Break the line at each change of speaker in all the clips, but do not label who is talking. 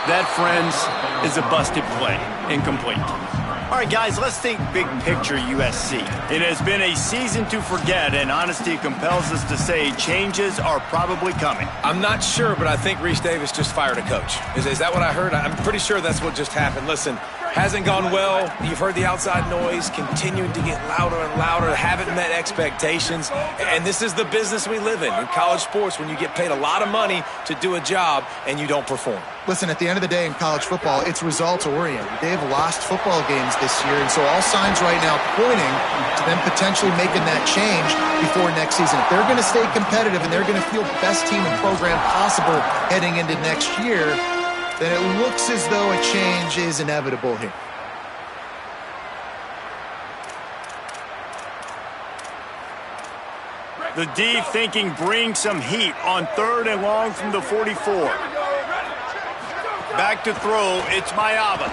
That, friends, is a busted play. Incomplete. All right, guys, let's think big picture USC. It has been a season to forget, and honesty compels us to say changes are probably coming.
I'm not sure, but I think Reese Davis just fired a coach. Is that what I heard? I'm pretty sure that's what just happened. Listen, hasn't gone well. You've heard the outside noise, continuing to get louder and louder, haven't met expectations. And this is the business we live in college sports, when you get paid a lot of money to do a job and you don't perform.
Listen, at the end of the day in college football, it's results-oriented. They've lost football games this year, and so all signs right now pointing to them potentially making that change before next season. If they're going to stay competitive and they're going to field the best team and program possible heading into next year, then it looks as though a change is inevitable here.
The D thinking bring some heat on 3rd and long from the 44. Back to throw, it's Mayaba.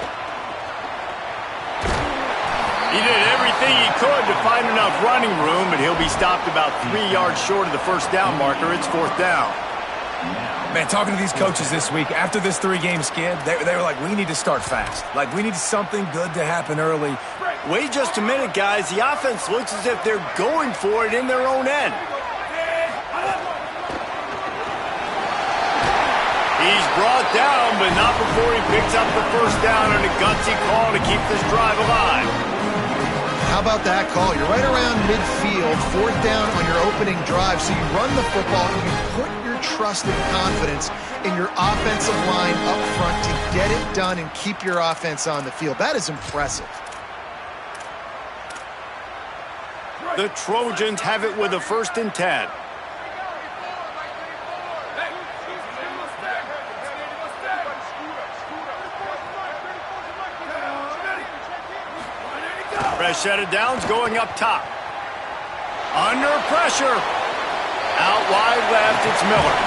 He did everything he could to find enough running room, but he'll be stopped about 3 yards short of the first down marker. It's 4th down.
Man, talking to these coaches this week, after this 3-game skid, they were like, we need to start fast. Like, we need something good to happen early.
Wait just a minute, guys. The offense looks as if they're going for it in their own end. He's brought down, but not before he picks up the first down on a gutsy call to keep this drive alive.
How about that call? You're right around midfield, 4th down on your opening drive, so you run the football and you put your trust and confidence in your offensive line up front to get it done and keep your offense on the field. That is impressive.
The Trojans have it with a 1st and 10. Fresh set of downs going up top. Under pressure. Out wide left, it's Miller.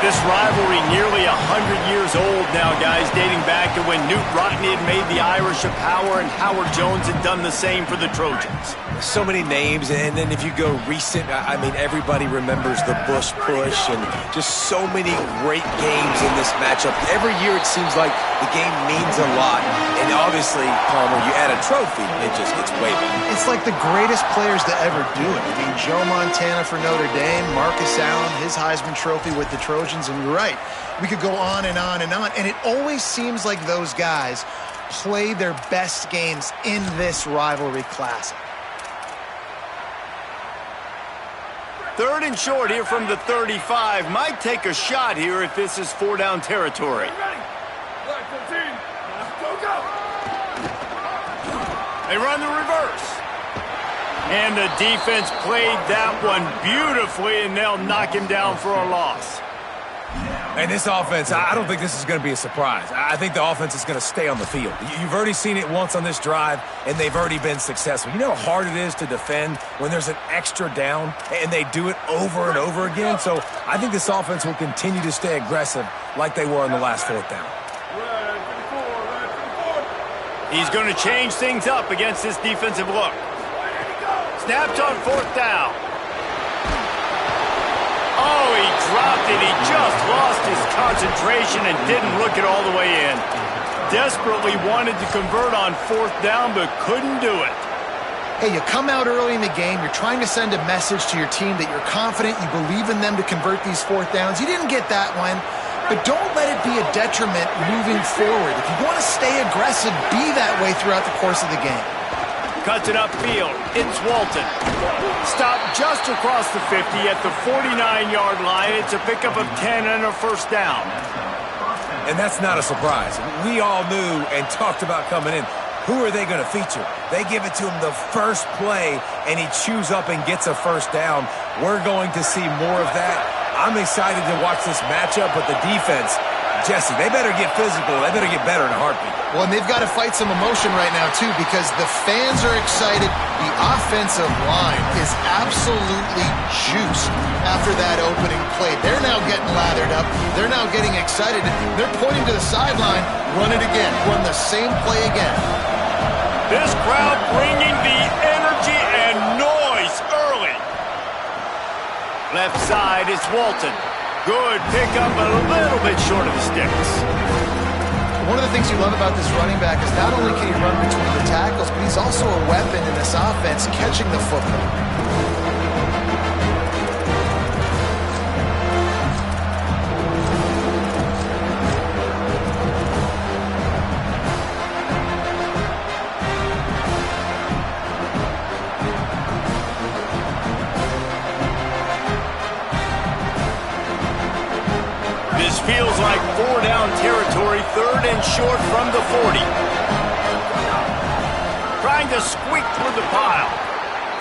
This rivalry nearly 100 years old now, guys, dating back to when Knute Rockne had made the Irish a power and Howard Jones had done the same for the Trojans.
So many names, and then if you go recent, I mean, everybody remembers the Bush push and just so many great games in this matchup. Every year it seems like the game means a lot, and obviously, Palmer, you add a trophy, it just gets way better.
It's like the greatest players to ever do it. I mean, Joe Montana for Notre Dame, Marcus Allen, his Heisman Trophy with the Trojans, and you're right. We could go on and on and on, and it always seems like those guys play their best games in this rivalry classic.
3rd and short here from the 35. Might take a shot here if this is 4-down territory. They run the reverse. And the defense played that one beautifully, and they'll knock him down for a loss.
And this offense, I don't think this is going to be a surprise. I think the offense is going to stay on the field. You've already seen it once on this drive, and they've already been successful. You know how hard it is to defend when there's an extra down, and they do it over and over again? So I think this offense will continue to stay aggressive like they were on the last 4th down.
He's going to change things up against this defensive look. Snaps on 4th down. Oh, he dropped it. He just lost his concentration and didn't look it all the way in. Desperately wanted to convert on 4th down, but couldn't do it.
Hey, you come out early in the game, you're trying to send a message to your team that you're confident, you believe in them to convert these 4th downs. You didn't get that one, but don't let it be a detriment moving forward. If you want to stay aggressive, be that way throughout the course of the game.
Cuts it upfield. It's Walton. Stopped just across the 50 at the 49-yard line. It's a pickup of 10 and a 1st down.
And that's not a surprise. We all knew and talked about coming in. Who are they going to feature? They give it to him the first play, and he chews up and gets a 1st down. We're going to see more of that. I'm excited to watch this matchup, but the defense, Jesse, they better get physical. They better get better in a heartbeat.
Well, and they've got to fight some emotion right now, too, because the fans are excited. The offensive line is absolutely juiced after that opening play. They're now getting lathered up. They're now getting excited. They're pointing to the sideline. Run it again. Run the same play again.
This crowd bringing the energy and noise early. Left side, it's Walton. Good pickup, but a little bit short of the sticks.
One of the things you love about this running back is not only can he run between the tackles, but he's also a weapon in this offense catching the football.
This feels like 4-down territory, 3rd and short from the 40. Trying to squeak through the pile.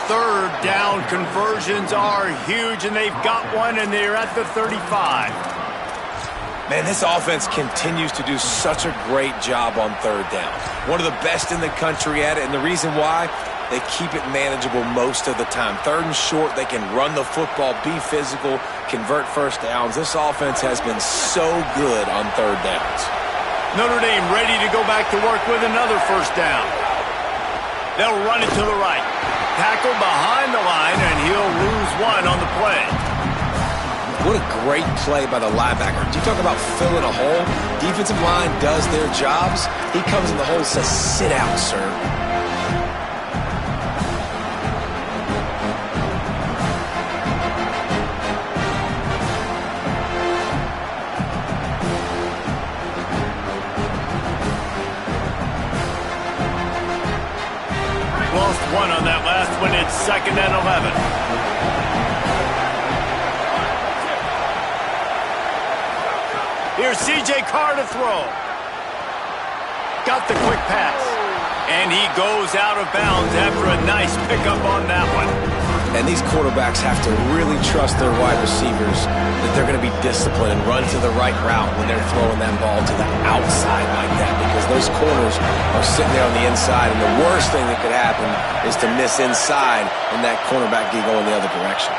3rd down conversions are huge, and they've got one, and they're at the 35.
Man, this offense continues to do such a great job on 3rd down. One of the best in the country at it, and the reason why, they keep it manageable most of the time. 3rd and short, they can run the football, be physical, convert first downs. This offense has been so good on 3rd downs.
Notre Dame ready to go back to work with another 1st down. They'll run it to the right. Tackle behind the line, and he'll lose one on the play.
What a great play by the linebacker. You talk about filling a hole. Defensive line does their jobs. He comes in the hole and says, "Sit out, sir."
Lost one on that last one. It's 2nd and 11. Here's C.J. Carr to throw. Got the quick pass. And he goes out of bounds after a nice pickup on that one.
And these quarterbacks have to really trust their wide receivers that they're going to be disciplined and run to the right route when they're throwing that ball to the outside like that, because those corners are sitting there on the inside, and the worst thing that could happen is to miss inside and that cornerback get going the other direction.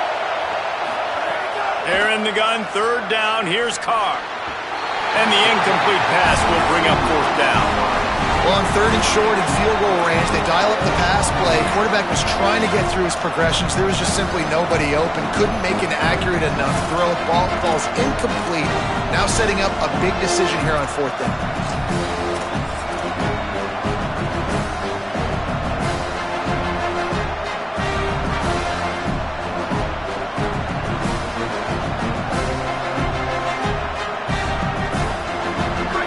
They're in the gun, 3rd down. Here's Carr. And the incomplete pass will bring up 4th down.
Well, on 3rd and short and field goal range, they dial up the pass play. Quarterback was trying to get through his progressions. There was just simply nobody open. Couldn't make an accurate enough throw. Ball falls incomplete. Now setting up a big decision here on 4th down.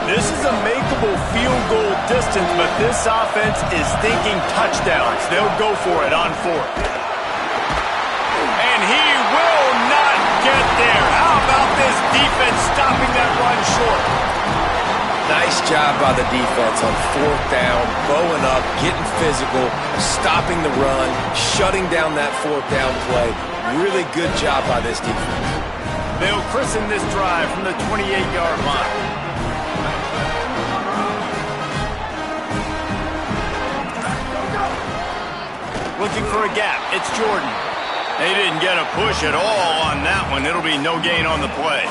This is a makeable field goal distance, but this offense is thinking touchdowns. They'll go for it on 4th. And he will not get there. How about this defense stopping that run short?
Nice job by the defense on 4th down, bowing up, getting physical, stopping the run, shutting down that 4th down play. Really good job by this defense.
They'll christen this drive from the 28-yard line. Looking for a gap. It's Jordan. They didn't get a push at all on that one. It'll be no gain on the play.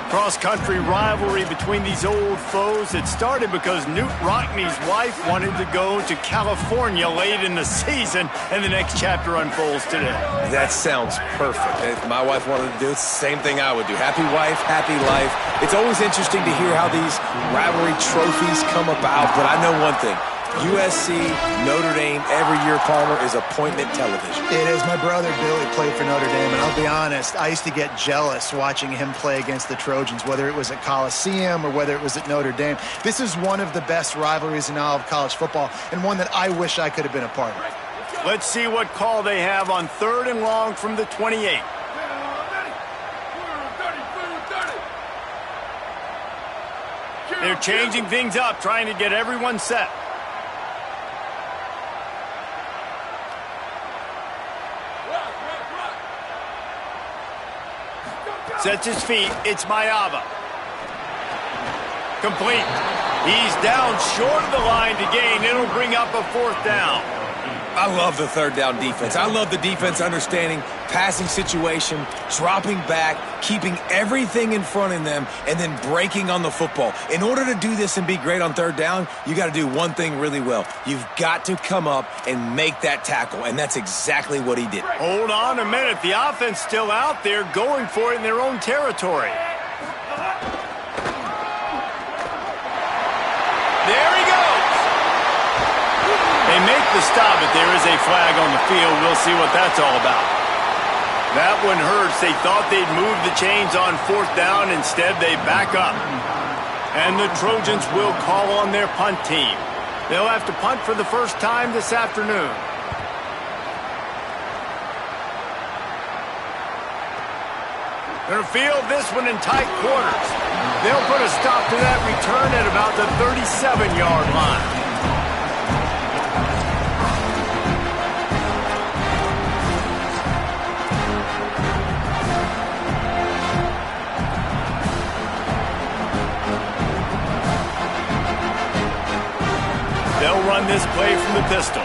Cross-country rivalry between these old foes. It started because Newt Rockne's wife wanted to go to California late in the season, and the next chapter unfolds today.
That sounds perfect. If my wife wanted to do it, it's the same thing I would do. Happy wife, happy life. It's always interesting to hear how these rivalry trophies come about, but I know one thing. USC, Notre Dame, every year, Palmer, is appointment television.
It is. My brother Billy played for Notre Dame, and I'll be honest, I used to get jealous watching him play against the Trojans, whether it was at Coliseum or whether it was at Notre Dame. This is one of the best rivalries in all of college football, and one that I wish I could have been a part of.
Let's see what call they have on 3rd and long from the 28. They're changing things up, trying to get everyone set. Sets his feet. It's Mayava. Complete. He's down short of the line to gain. It'll bring up a 4th down.
I love the 3rd down defense. I love the defense understanding passing situation, dropping back, keeping everything in front of them, and then breaking on the football. In order to do this and be great on 3rd down, you got to do one thing really well. You've got to come up and make that tackle, and that's exactly what he did.
Hold on a minute. The offense still out there going for it in their own territory. There he goes. They make the stop, but there is a flag on the field. We'll see what that's all about. That one hurts. They thought they'd move the chains on 4th down. Instead, they back up. And the Trojans will call on their punt team. They'll have to punt for the first time this afternoon. They'll field this one in tight quarters. They'll put a stop to that return at about the 37-yard line. They'll run this play from the pistol.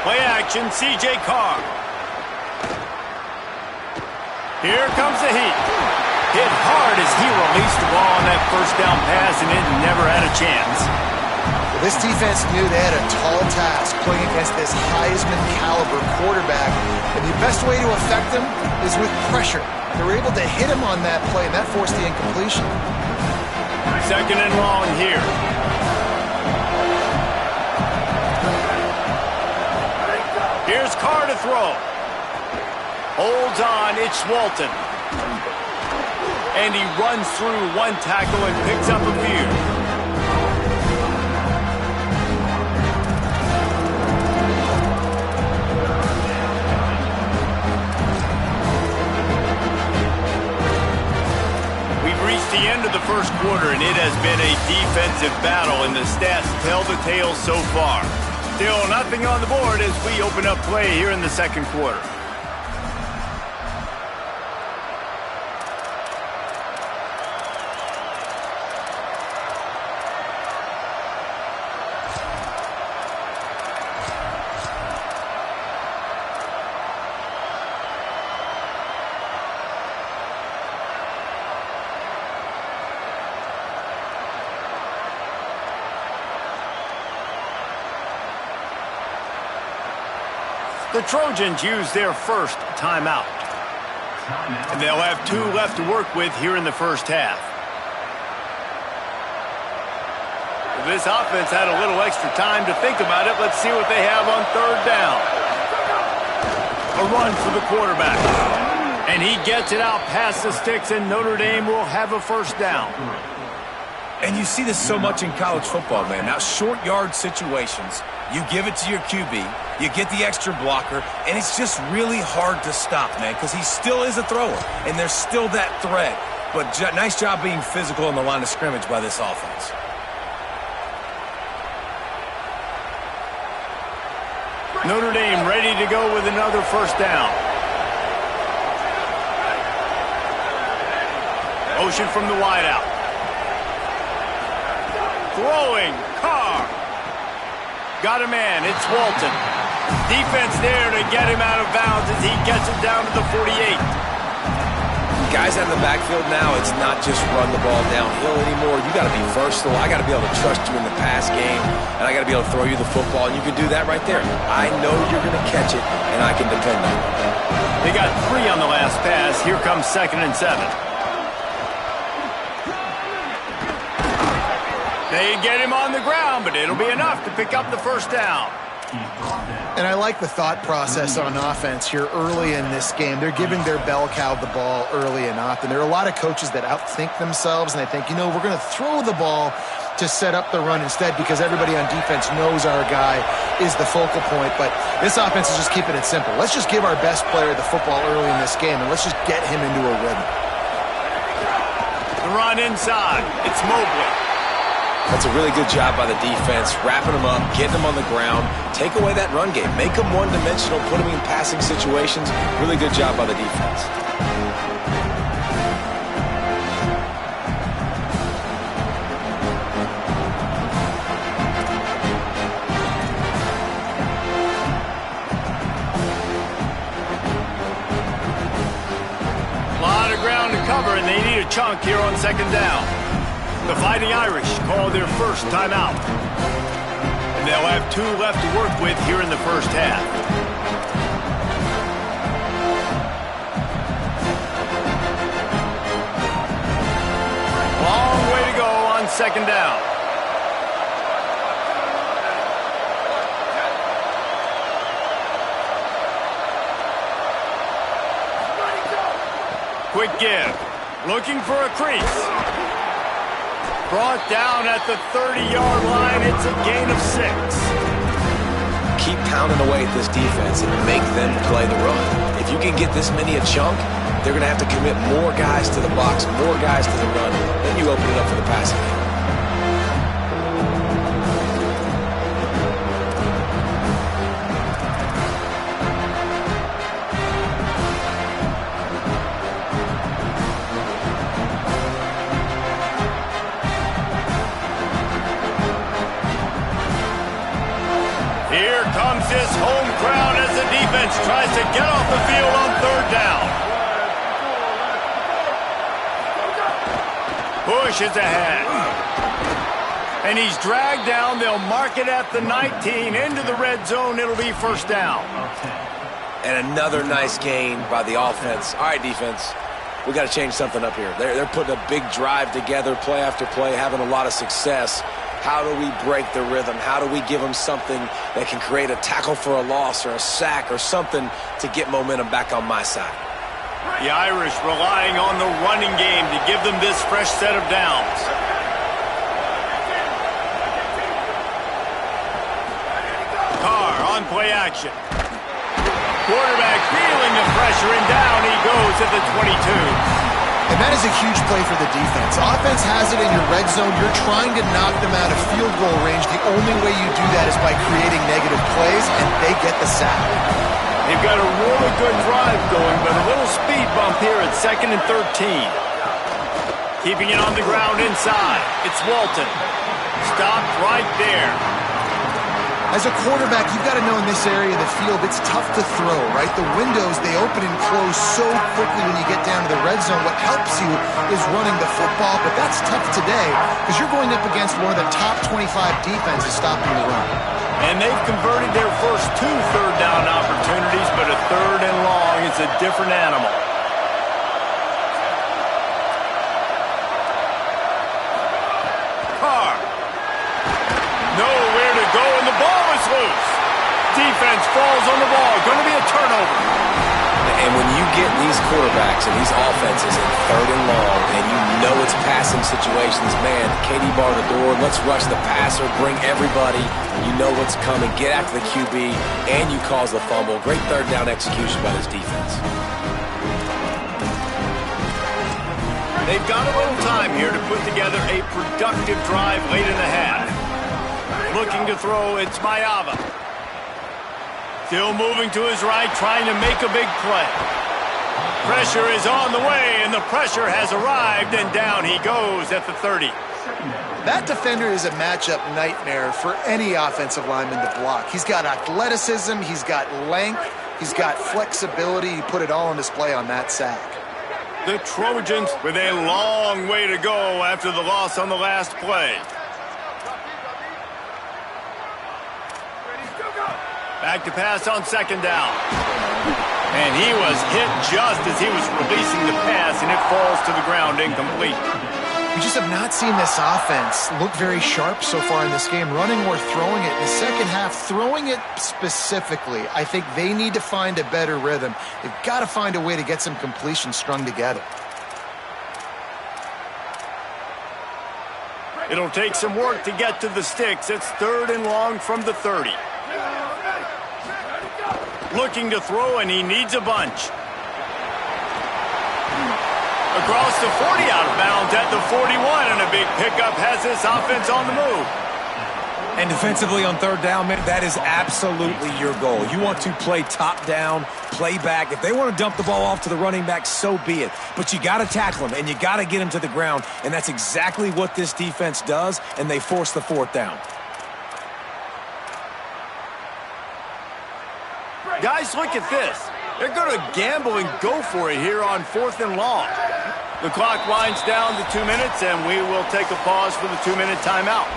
Play action, C.J. Carr. Here comes the heat. Hit hard as he released the ball on that 1st down pass, and it never had a chance.
Well, this defense knew they had a tall task playing against this Heisman-caliber quarterback, and the best way to affect him is with pressure. They were able to hit him on that play, and that forced the incompletion.
2nd and long here. Here's Carr to throw. Holds on, it's Walton. And he runs through one tackle and picks up a few. The end of the 1st quarter, and it has been a defensive battle, and the stats tell the tale so far. Still nothing on the board as we open up play here in the 2nd quarter. The Trojans use their first timeout. And they'll have 2 left to work with here in the 1st half. This offense had a little extra time to think about it. Let's see what they have on 3rd down. A run for the quarterback. And he gets it out past the sticks, and Notre Dame will have a 1st down.
And you see this so much in college football, man. Now, short yard situations, you give it to your QB, you get the extra blocker, and it's just really hard to stop, man, because he still is a thrower, and there's still that threat. But nice job being physical on the line of scrimmage by this offense.
Notre Dame ready to go with another 1st down. Motion from the wideout. Throwing, Carr. Got a man, it's Walton. Defense there to get him out of bounds as he gets it down to the 48.
Guys out in the backfield now, it's not just run the ball downhill anymore. You got to be versatile. I got to be able to trust you in the pass game, and I got to be able to throw you the football, and you can do that right there. I know you're going to catch it, and I can depend on it.
They got 3 on the last pass. Here comes 2nd and 7. They get him on the ground, but it'll be enough to pick up the 1st down.
And I like the thought process on offense here early in this game. They're giving their bell cow the ball early and often. There are a lot of coaches that outthink themselves, and they think, you know, we're going to throw the ball to set up the run instead because everybody on defense knows our guy is the focal point. But this offense is just keeping it simple. Let's just give our best player the football early in this game, and let's just get him into a rhythm.
The run inside. It's Mobley.
That's a really good job by the defense, wrapping them up, getting them on the ground, take away that run game, make them one-dimensional, put them in passing situations. Really good job by the defense.
A lot of ground to cover, and they need a chunk here on second down. The Fighting Irish call their first timeout. And they'll have 2 left to work with here in the first half. Long way to go on second down. Quick give. Looking for a crease. Brought down at the 30-yard line. It's a gain of 6.
Keep pounding away at this defense and make them play the run. If you can get this many a chunk, they're going to have to commit more guys to the box, more guys to the run. Then you open it up for the passing game.
Here comes this home crowd as the defense tries to get off the field on third down. Bush is ahead. And he's dragged down. They'll mark it at the 19. Into the red zone. It'll be first down.
And another nice gain by the offense. All right, defense, we got to change something up here. They're putting a big drive together, play after play, having a lot of success. How do we break the rhythm? How do we give them something that can create a tackle for a loss or a sack or something to get momentum back on my side?
The Irish relying on the running game to give them this fresh set of downs. Carr on play action. Quarterback feeling the pressure, and down he goes at the 22.
And that is a huge play for the defense. Offense has it in your red zone. You're trying to knock them out of field goal range. The only way you do that is by creating negative plays, and they get the sack.
They've got a really good drive going, but a little speed bump here at 2nd and 13. Keeping it on the ground inside. It's Walton. Stopped right there.
As a quarterback, you've got to know in this area of the field, it's tough to throw, right? The windows, they open and close so quickly when you get down to the red zone. What helps you is running the football, but that's tough today because you're going up against one of the top 25 defenses stopping the run.
And they've converted their first 2 third down opportunities, but a third and long is a different animal. Carr. Nowhere to go, and the ball is loose. Defense falls on the ball. Going to be a turnover.
And when you get these quarterbacks and these offenses in third and long, and you know it's passing situations, man, KD bar the door, let's rush the passer, bring everybody. You know what's coming. Get after the QB, and you cause the fumble. Great third down execution by this defense.
They've got a little time here to put together a productive drive late in the half. Looking to throw, it's Mayava. Still moving to his right, trying to make a big play. Pressure is on the way, and the pressure has arrived, and down he goes at the 30.
That defender is a matchup nightmare for any offensive lineman to block. He's got athleticism, he's got length, he's got flexibility. He put it all on display on that sack.
The Trojans with a long way to go after the loss on the last play. Back to pass on second down. And he was hit just as he was releasing the pass, and it falls to the ground incomplete.
We just have not seen this offense look very sharp so far in this game, running or throwing it. In the second half, throwing it specifically, I think they need to find a better rhythm. They've got to find a way to get some completions strung together.
It'll take some work to get to the sticks. It's third and long from the 30. Looking to throw, and he needs a bunch. Across the 40, out of bounds at the 41, and a big pickup has this offense on the move.
And defensively on third down, man, that is absolutely your goal. You want to play top down, play back. If they want to dump the ball off to the running back, so be it. But you got to tackle them, and you got to get them to the ground, and that's exactly what this defense does, and they force the fourth down.
Guys, look at this. They're going to gamble and go for it here on 4th and long. The clock winds down to 2 minutes, and we will take a pause for the 2-minute timeout.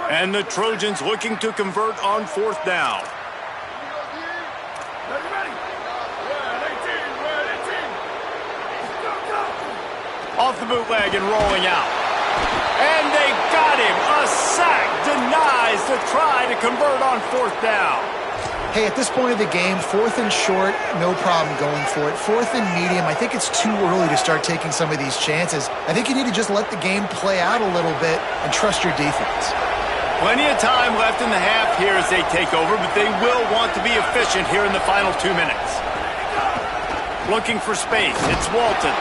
And the Trojans looking to convert on 4th down. Off the bootleg and rolling out. And they got him. A sack denies the try to convert on 4th down.
Hey, at this point of the game, 4th and short, no problem going for it. 4th and medium, I think it's too early to start taking some of these chances. I think you need to just let the game play out a little bit and trust your defense.
Plenty of time left in the half here as they take over, but they will want to be efficient here in the final 2 minutes. Looking for space. It's Walton.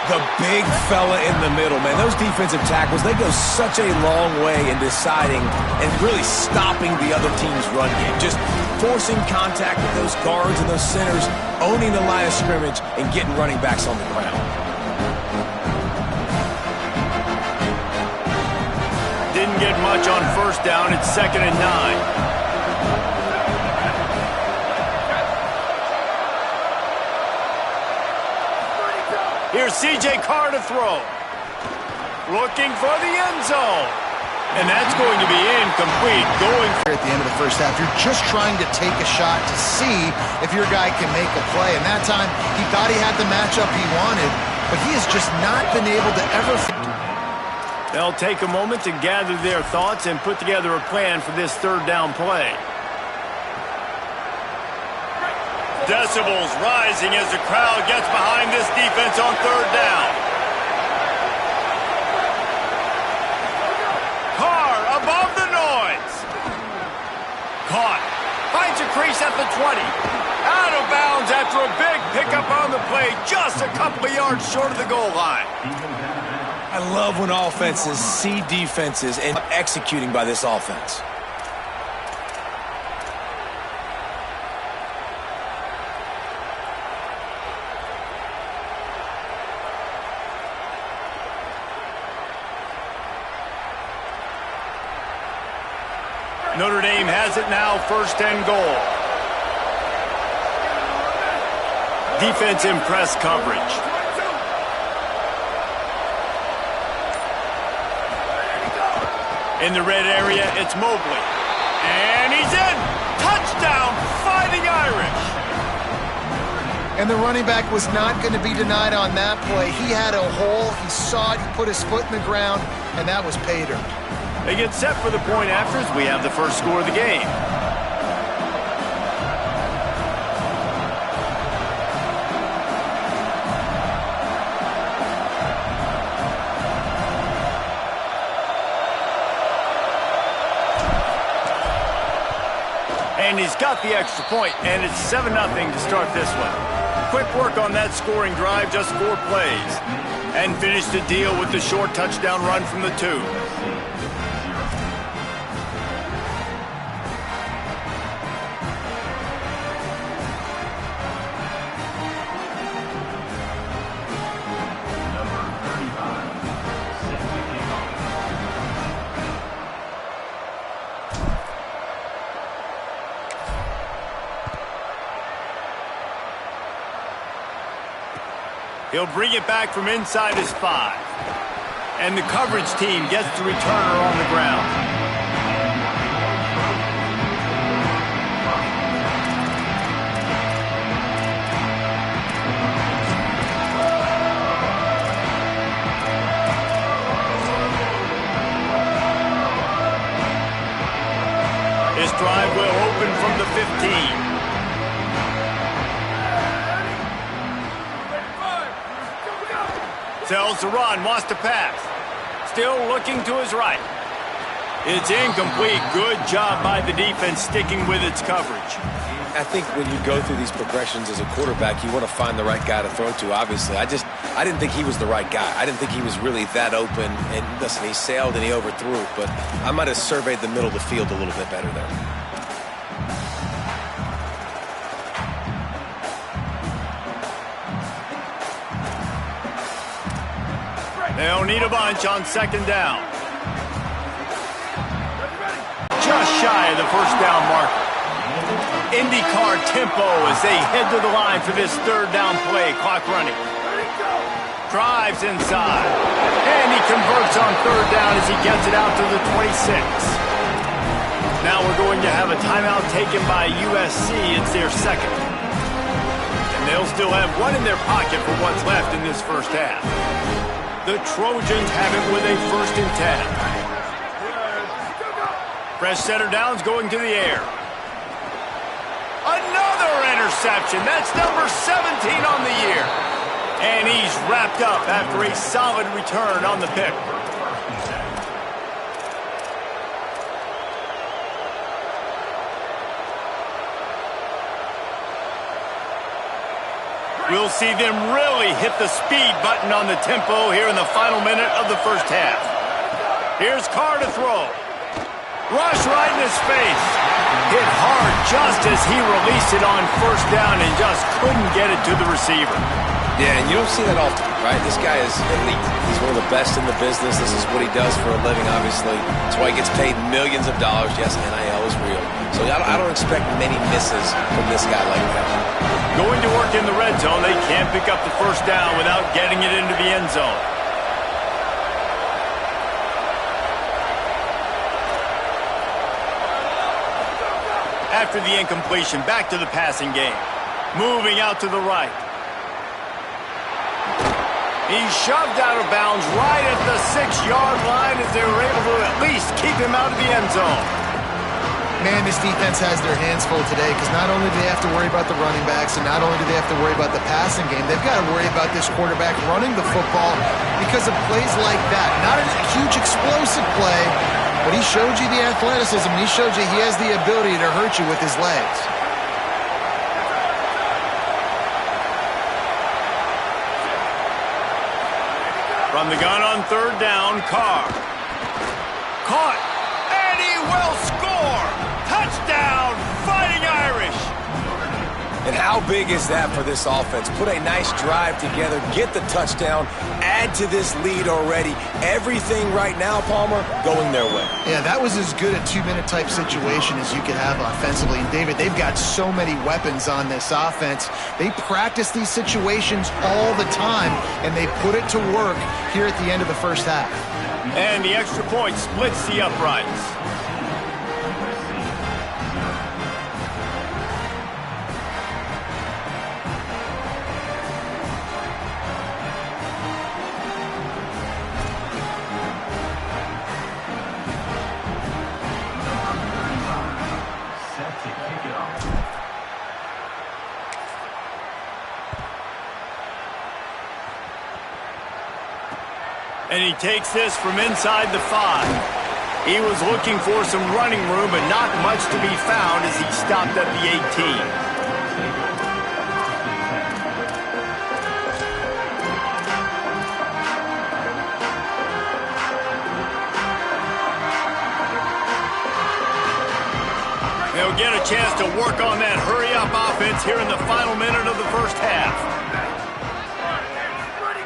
The big fella in the middle, man. Those defensive tackles, they go such a long way in deciding and really stopping the other team's run game. Just forcing contact with those guards and those centers, owning the line of scrimmage, and getting running backs on the ground.
Didn't get much on 1st down. It's 2nd and 9. Here's C.J. Carr to throw. Looking for the end zone. And that's going to be incomplete. Going
at the end of the first half, you're just trying to take a shot to see if your guy can make a play. And that time, he thought he had the matchup he wanted, but he has just not been able to ever...
They'll take a moment to gather their thoughts and put together a plan for this 3rd down play. Decibels rising as the crowd gets behind this defense on 3rd down. Carr above the noise. Caught. Finds a crease at the 20. Out of bounds after a big pickup on the play, just a couple of yards short of the goal line.
I love when offenses see defenses and executing by this offense.
Notre Dame has it now, 1st and goal. Defense in press coverage. In the red area, it's Mobley. And he's in! Touchdown, Fighting Irish!
And the running back was not going to be denied on that play. He had a hole, he saw it, he put his foot in the ground, and that was pay dirt.
They get set for the point after as we have the first score of the game. And he's got the extra point, and it's 7-0 to start this one. Quick work on that scoring drive, just 4 plays. And finished the deal with the short touchdown run from the 2. He'll bring it back from inside his 5. And the coverage team gets the returner on the ground. This drive will open from the 15. Sells the run, wants to pass. Still looking to his right. It's incomplete. Good job by the defense sticking with its coverage.
I think when you go through these progressions as a quarterback, you want to find the right guy to throw to, obviously. I didn't think he was the right guy. I didn't think he was really that open. And listen, he sailed and he overthrew, but I might have surveyed the middle of the field a little bit better there.
They'll need a bunch on second down. Just shy of the first down marker. IndyCar tempo as they head to the line for this third down play. Clock running. Drives inside. And he converts on third down as he gets it out to the 26. Now we're going to have a timeout taken by USC. It's their second. And they'll still have one in their pocket for what's left in this first half. The Trojans have it with a 1st and 10. Fresh center downs going to the air. Another interception. That's number 17 on the year. And he's wrapped up after a solid return on the pick. We'll see them really hit the speed button on the tempo here in the final minute of the first half. Here's Carr to throw. Rush right in his face. Hit hard just as he released it on first down and just couldn't get it to the receiver.
Yeah, and you don't see that often, right? This guy is elite. He's one of the best in the business. This is what he does for a living, obviously. That's why he gets paid millions of dollars. Yes, NIL is real. So I don't expect many misses from this guy like that.
Going to work in the red zone, they can't pick up the first down without getting it into the end zone. After the incompletion, back to the passing game. Moving out to the right. He's shoved out of bounds right at the 6-yard line as they were able to at least keep him out of the end zone.
Man, this defense has their hands full today because not only do they have to worry about the running backs and not only do they have to worry about the passing game, they've got to worry about this quarterback running the football because of plays like that. Not a huge explosive play, but he showed you the athleticism. He showed you he has the ability to hurt you with his legs.
From the gun on third down, Carr. Caught, and he will score! Touchdown, Fighting Irish!
And how big is that for this offense? Put a nice drive together, get the touchdown, add to this lead already. Everything right now, Palmer, going their way.
Yeah, that was as good a 2-minute type situation as you could have offensively. And David, they've got so many weapons on this offense. They practice these situations all the time, and they put it to work here at the end of the first half.
And the extra point splits the uprights. And he takes this from inside the 5. He was looking for some running room, but not much to be found as he stopped at the 18. They'll get a chance to work on that hurry-up offense here in the final minute of the first half.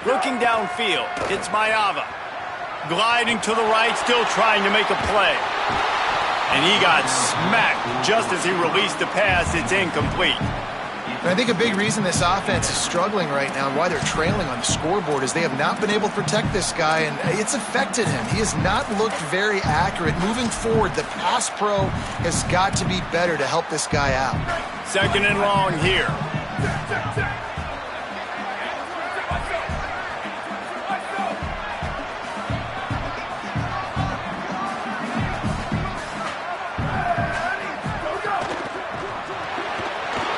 Looking downfield, it's Mayava. Gliding to the right, still trying to make a play. And he got smacked just as he released the pass. It's incomplete.
And I think a big reason this offense is struggling right now and why they're trailing on the scoreboard is they have not been able to protect this guy, and it's affected him. He has not looked very accurate. Moving forward, the pass pro has got to be better to help this guy out.
Second and long here.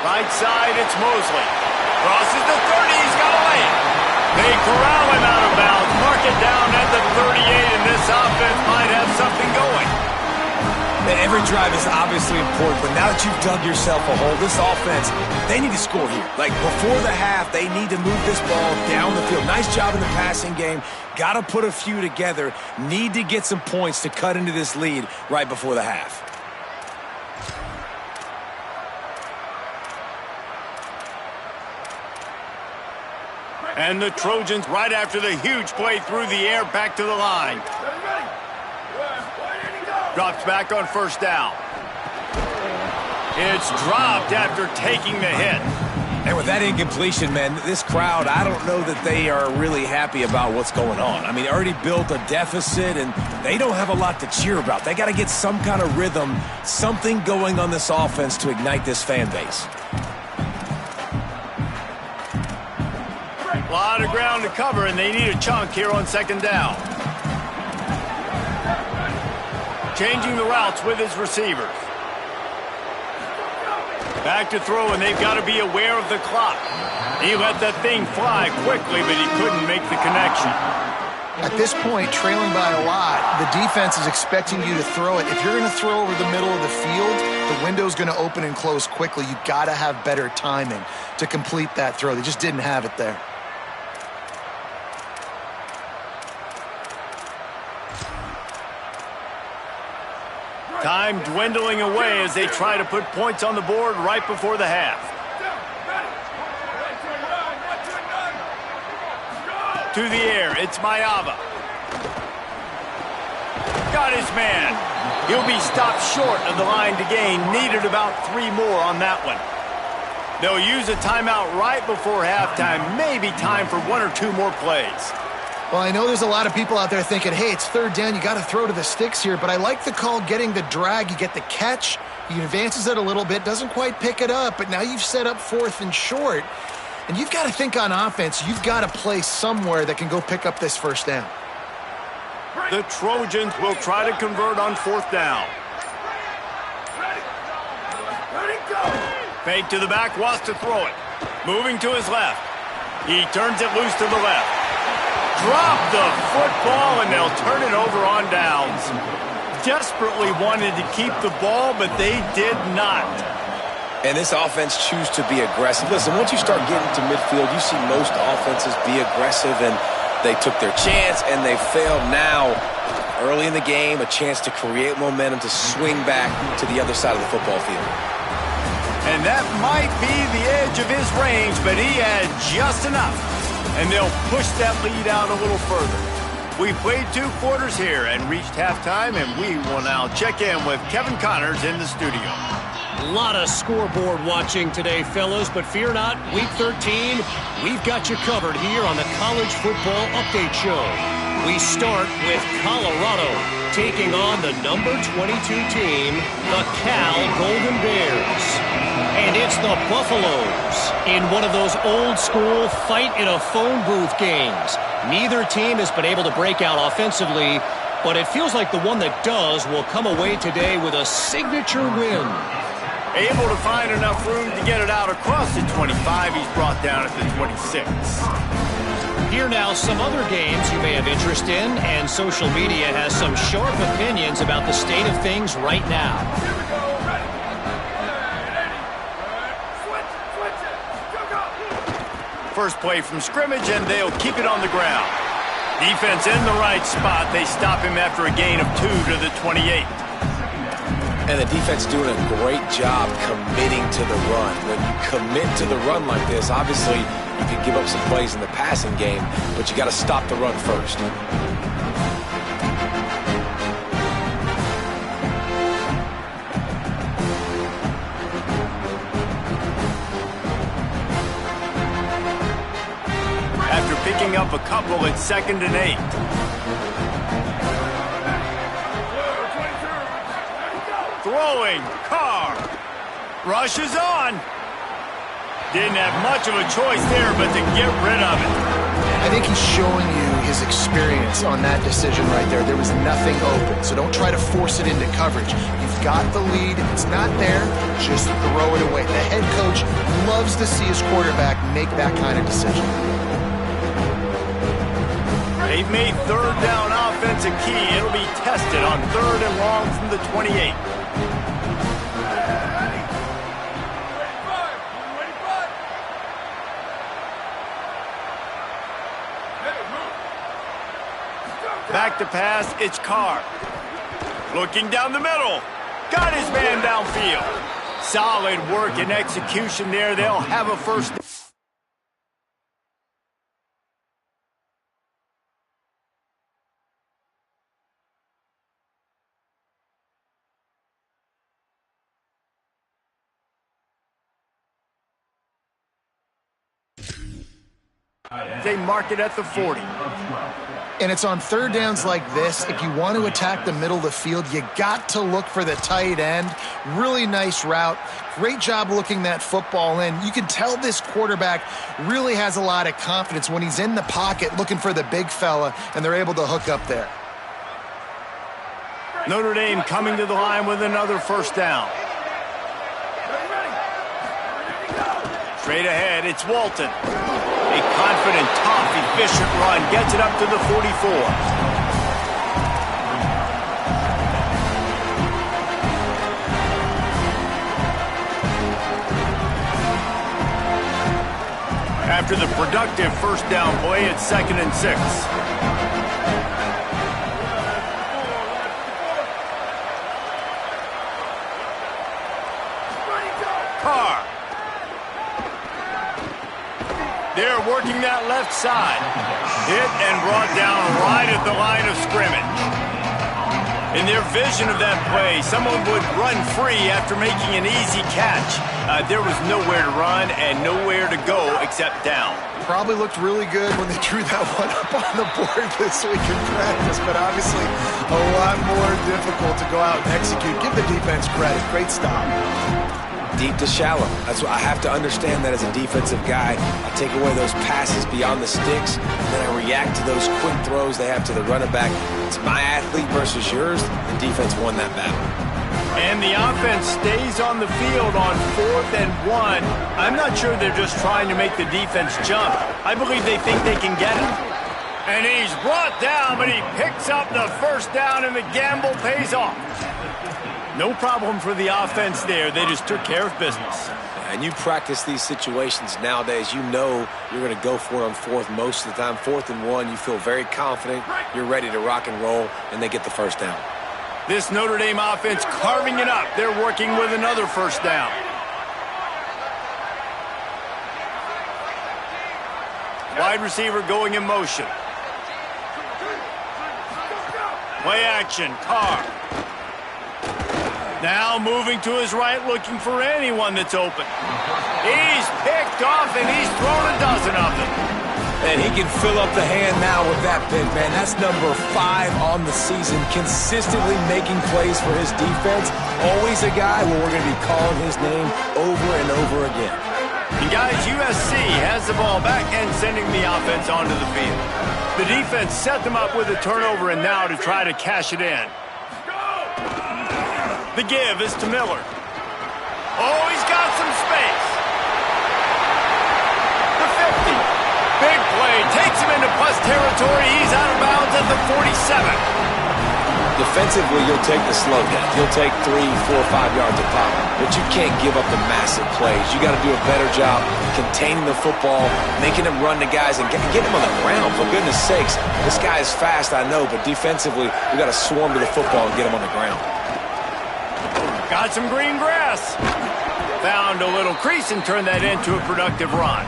Right side, it's Mosley. Crosses the 30, he's got a lane. They corral him out of bounds. Mark it down at the 38, and this offense might have something going.
Every drive is obviously important, but now that you've dug yourself a hole, this offense, they need to score here. Like, before the half, they need to move this ball down the field. Nice job in the passing game. Got to put a few together. Need to get some points to cut into this lead right before the half.
And the Trojans, right after the huge play through the air, back to the line. Drops back on first down. It's dropped after taking the hit.
And with that incompletion, man, this crowd, I don't know that they are really happy about what's going on. I mean, already built a deficit, and they don't have a lot to cheer about. They got to get some kind of rhythm, something going on this offense to ignite this fan base.
A lot of ground to cover, and they need a chunk here on second down. Changing the routes with his receivers. Back to throw, and they've got to be aware of the clock. He let that thing fly quickly, but he couldn't make the connection.
At this point, trailing by a lot, the defense is expecting you to throw it. If you're going to throw over the middle of the field, the window's going to open and close quickly. You've got to have better timing to complete that throw. They just didn't have it there.
Time dwindling away as they try to put points on the board right before the half. To the air, it's Mayava. Got his man. He'll be stopped short of the line to gain. Needed about 3 more on that one. They'll use a timeout right before halftime. Maybe time for 1 or 2 more plays.
Well, I know there's a lot of people out there thinking, hey, it's third down, you got to throw to the sticks here, but I like the call getting the drag. You get the catch, he advances it a little bit, doesn't quite pick it up, but now you've set up 4th and short, and you've got to think on offense, you've got to play somewhere that can go pick up this first down.
The Trojans will try to convert on 4th down. Fake to the back, wants to throw it. Moving to his left. He turns it loose to the left. Drop the football, and they'll turn it over on downs. Desperately wanted to keep the ball, but they did not.
And this offense choose to be aggressive. Listen, once you start getting to midfield, you see most offenses be aggressive, and they took their chance, and they failed now. Early in the game, a chance to create momentum to swing back to the other side of the football field.
And that might be the edge of his range, but he had just enough. And they'll push that lead out a little further. We played 2 quarters here and reached halftime, and we will now check in with Kevin Connors in the studio.
A lot of scoreboard watching today, fellas, but fear not, Week 13, we've got you covered here on the College Football Update Show. We start with Colorado taking on the number 22 team, the Cal Golden Bears. And it's the Buffaloes in one of those old-school fight-in-a-phone booth games. Neither team has been able to break out offensively, but it feels like the one that does will come away today with a signature win.
Able to find enough room to get it out across the 25. He's brought down at the 26.
Here now some other games you may have interest in, and social media has some sharp opinions about the state of things right now.
First play from scrimmage, and they'll keep it on the ground. Defense in the right spot. They stop him after a gain of 2 to the 28.
And the defense doing a great job committing to the run. When you commit to the run like this, obviously you can give up some plays in the passing game, but you got to stop the run first.
After picking up a couple, it's 2nd and 8. Throwing, Carr. Rushes on. Didn't have much of a choice there, but to get rid of it.
I think he's showing you his experience on that decision right there. There was nothing open, so don't try to force it into coverage. You've got the lead. If it's not there, just throw it away. The head coach loves to see his quarterback make that kind of decision.
They've made third down offense a key. It'll be tested on 3rd and long from the 28. Back to pass, it's Carr. Looking down the middle. Got his man downfield. Solid work and execution there. They'll have a first. They mark it at the 40.
And it's on third downs like this. If you want to attack the middle of the field, you got to look for the tight end. Really nice route. Great job looking that football in. You can tell this quarterback really has a lot of confidence when he's in the pocket looking for the big fella, and they're able to hook up there.
Notre Dame coming to the line with another first down. Straight ahead, it's Walton. A confident, tough, efficient run gets it up to the 44. After the productive first down play, it's 2nd and 6. Carr. They're working that left side. Hit and brought down right at the line of scrimmage. In their vision of that play, someone would run free after making an easy catch. There was nowhere to run and nowhere to go except down.
Probably looked really good when they drew that one up on the board this week in practice, but obviously a lot more difficult to go out and execute. Give the defense credit. Great stop.
Deep to shallow. That's what I have to understand that as a defensive guy. I take away those passes beyond the sticks, and then I react to those quick throws they have to the running back. It's my athlete versus yours. The defense won that battle.
And the offense stays on the field on 4th and 1. I'm not sure they're just trying to make the defense jump. I believe they think they can get it. And he's brought down, but he picks up the first down, and the gamble pays off. No problem for the offense there. They just took care of business.
And you practice these situations nowadays, you know you're going to go for it on 4th most of the time. 4th and 1, you feel very confident. You're ready to rock and roll, and they get the first down.
This Notre Dame offense carving it up. They're working with another first down. Wide receiver going in motion. Play action, Carr. Now moving to his right, looking for anyone that's open. He's picked off, and he's thrown a dozen of them.
And he can fill up the hand now with that pick, man. That's number 5 on the season, consistently making plays for his defense. Always a guy where we're going to be calling his name over and over again.
And guys, USC has the ball back and sending the offense onto the field. The defense set them up with a turnover, and now to try to cash it in. The give is to Miller. Oh, he's got some space. The 50. Big play. Takes him into plus territory. He's out of bounds at the 47.
Defensively, you'll take the slow hit. You'll take 3, 4, 5 yards a pop. But you can't give up the massive plays. You got to do a better job containing the football, making him run to guys, and get him on the ground. For goodness sakes, this guy is fast, I know, but defensively, we got to swarm to the football and get him on the ground.
Got some green grass. Found a little crease and turned that into a productive run.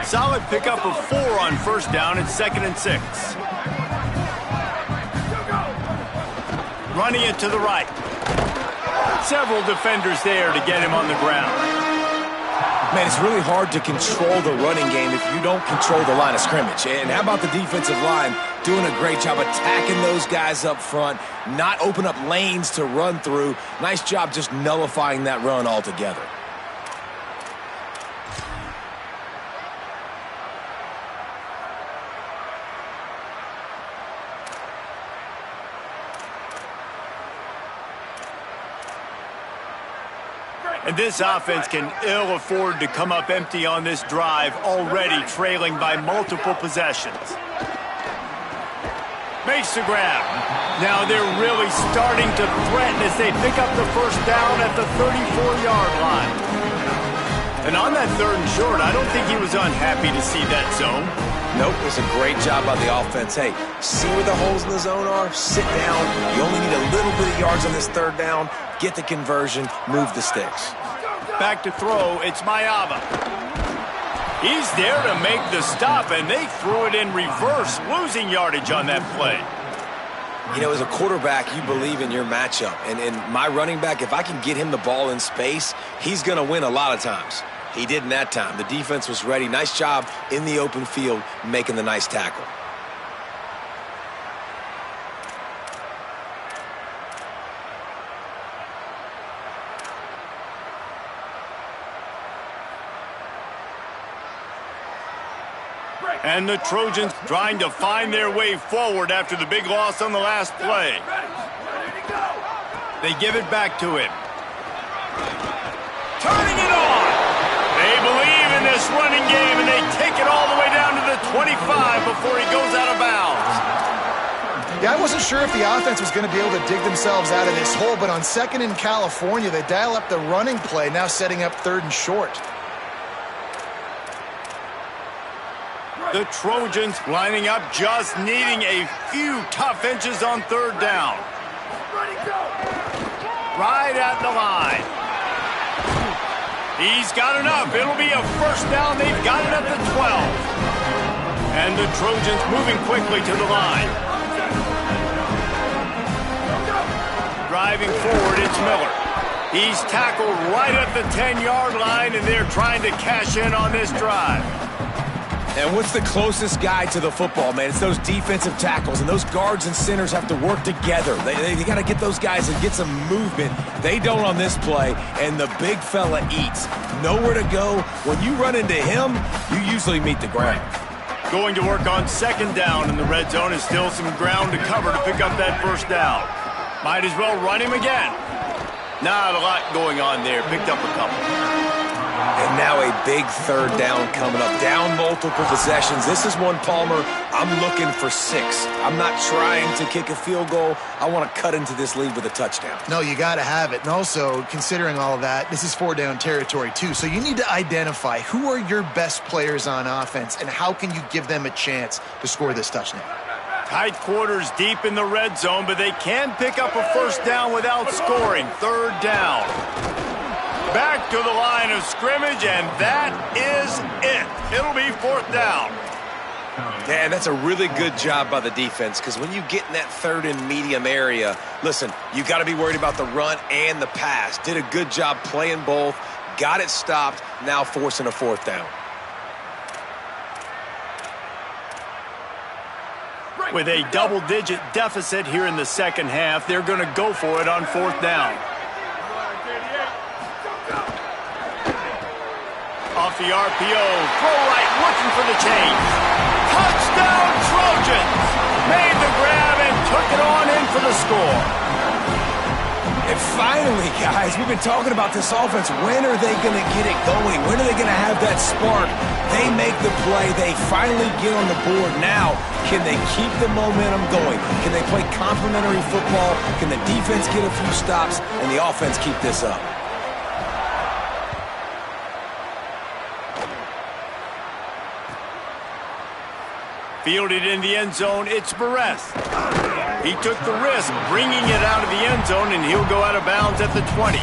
Solid pickup of 4 on first down. It's 2nd and 6. Running it to the right. Several defenders there to get him on the ground.
Man, it's really hard to control the running game if you don't control the line of scrimmage. And how about the defensive line doing a great job attacking those guys up front, not open up lanes to run through. Nice job just nullifying that run altogether.
And this offense can ill afford to come up empty on this drive, already trailing by multiple possessions. Makes the grab. Now they're really starting to threaten as they pick up the first down at the 34-yard line. And on that 3rd and short, I don't think he was unhappy to see that zone.
Nope, it was a great job by the offense. Hey, see where the holes in the zone are? Sit down. You only need a little bit of yards on this 3rd down. Get the conversion, move the sticks.
Back to throw, it's Mayava. He's there to make the stop, and they threw it in reverse, losing yardage on that play.
You know, as a quarterback, you believe in your matchup. And my running back, if I can get him the ball in space, he's going to win a lot of times. He did in that time. The defense was ready. Nice job in the open field making the nice tackle.
And the Trojans trying to find their way forward after the big loss on the last play. They give it back to him. Turning it on. They believe in this running game, and they take it all the way down to the 25 before he goes out of bounds.
Yeah, I wasn't sure if the offense was going to be able to dig themselves out of this hole, but on 2nd in California, they dial up the running play, now setting up 3rd and short.
The Trojans lining up, just needing a few tough inches on 3rd down. Right at the line. He's got enough. It'll be a first down. They've got it at the 12. And the Trojans moving quickly to the line. Driving forward, it's Miller. He's tackled right at the 10-yard line, and they're trying to cash in on this drive.
And what's the closest guy to the football, man? It's those defensive tackles, and those guards and centers have to work together. They got to get those guys and get some movement. They don't on this play, and the big fella eats. Nowhere to go. When you run into him, you usually meet the ground.
Going to work on 2nd down in the red zone is still some ground to cover to pick up that first down. Might as well run him again. Not a lot going on there. Picked up a couple.
And now a big 3rd down coming up. Down multiple possessions. This is one, Palmer, I'm looking for 6. I'm not trying to kick a field goal. I want to cut into this lead with a touchdown.
No, you got to have it. And also, considering all of that, this is 4-down territory too. So you need to identify who are your best players on offense and how can you give them a chance to score this touchdown.
Tight quarters deep in the red zone, but they can pick up a first down without scoring. 3rd down. Back to the line of scrimmage, and that is it. It'll be 4th down.
Yeah, that's a really good job by the defense, because when you get in that 3rd and medium area, listen, you got to be worried about the run and the pass. Did a good job playing both, got it stopped, now forcing a 4th down.
With a double-digit deficit here in the 2nd half, they're going to go for it on 4th down. Off the RPO, throw right, looking for the change. Touchdown Trojans! Made the grab and took it on in for the score.
And finally, guys, we've been talking about this offense. When are they going to get it going? When are they going to have that spark? They make the play. They finally get on the board. Now, can they keep the momentum going? Can they play complementary football? Can the defense get a few stops and the offense keep this up?
Fielded in the end zone, it's Barres. He took the risk, bringing it out of the end zone, and he'll go out of bounds at the 20.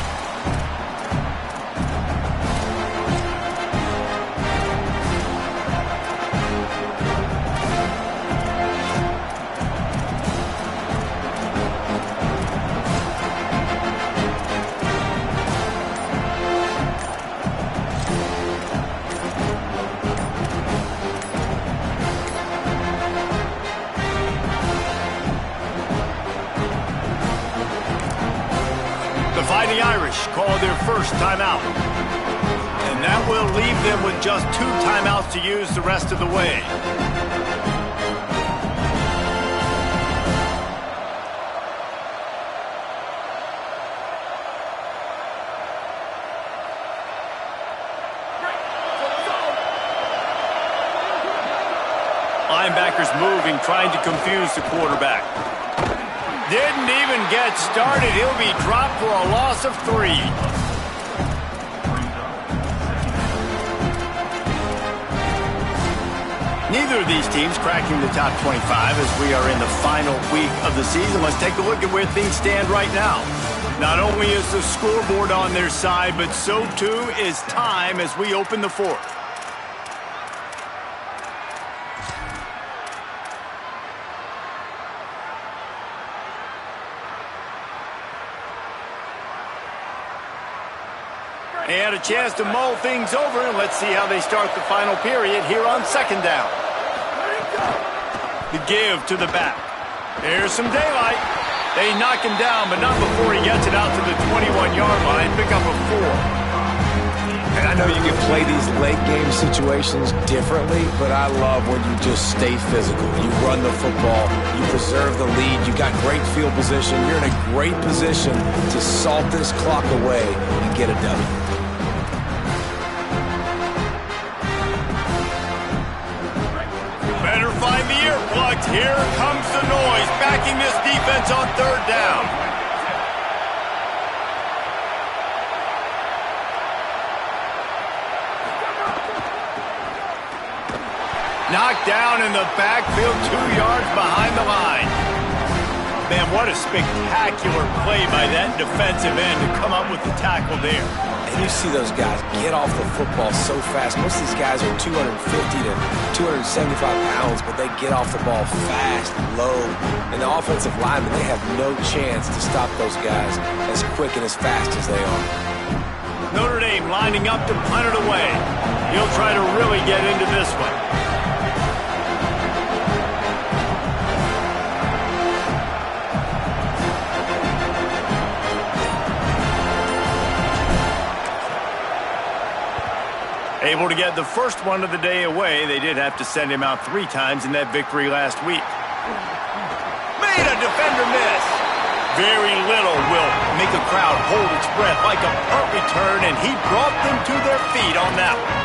Fighting Irish call their first timeout. And that will leave them with just 2 timeouts to use the rest of the way. linebackers moving, trying to confuse the quarterback. Didn't even get started. He'll be dropped for a loss of 3. Neither of these teams cracking the top 25 as we are in the final week of the season. Let's take a look at where things stand right now. Not only is the scoreboard on their side, but so too is time as we open the fourth. And a chance to mull things over, and let's see how they start the final period here on second down. The give to the back. There's some daylight. They knock him down, but not before he gets it out to the 21-yard line. Pick up a 4.
And I know you can play these late game situations differently, but I love when you just stay physical. You run the football, you preserve the lead, you got great field position, you're in a great position to salt this clock away and get a W.
Better find the earplugs. Here comes the noise, backing this defense on third down. Knocked down in the backfield, 2 yards behind the line. Man, what a spectacular play by that defensive end to come up with the tackle there.
And you see those guys get off the football so fast. Most of these guys are 250 to 275 pounds, but they get off the ball fast, low. And the offensive linemen, they have no chance to stop those guys as quick and as fast as they are.
Notre Dame lining up to punt it away. He'll try to really get into this one. Able to get the first one of the day away. They did have to send him out 3 times in that victory last week. Made a defender miss. Very little will make a crowd hold its breath like a punt return, and he brought them to their feet on that one.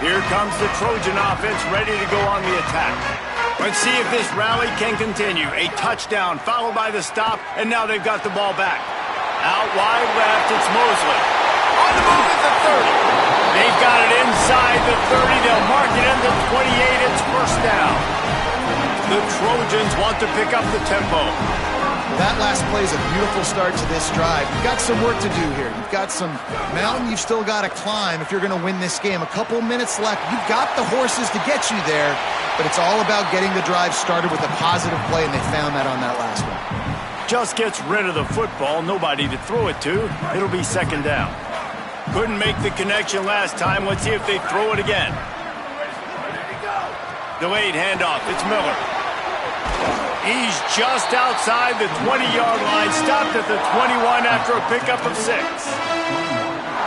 Here comes the Trojan offense ready to go on the attack. Let's see if this rally can continue. A touchdown followed by the stop, and now they've got the ball back. Out wide left, it's Mosley. On the move at the 30. They've got it inside the 30. They'll mark it in the 28. It's first down. The Trojans want to pick up the tempo.
That last play is a beautiful start to this drive. You've got some work to do here. You've got some mountain you've still got to climb if you're going to win this game. A couple minutes left. You've got the horses to get you there, but it's all about getting the drive started with a positive play, and they found that on that last one.
Just gets rid of the football. Nobody to throw it to. It'll be second down. Couldn't make the connection last time. Let's see if they throw it again. Delayed handoff. It's Miller. He's just outside the 20-yard line, stopped at the 21 after a pickup of 6.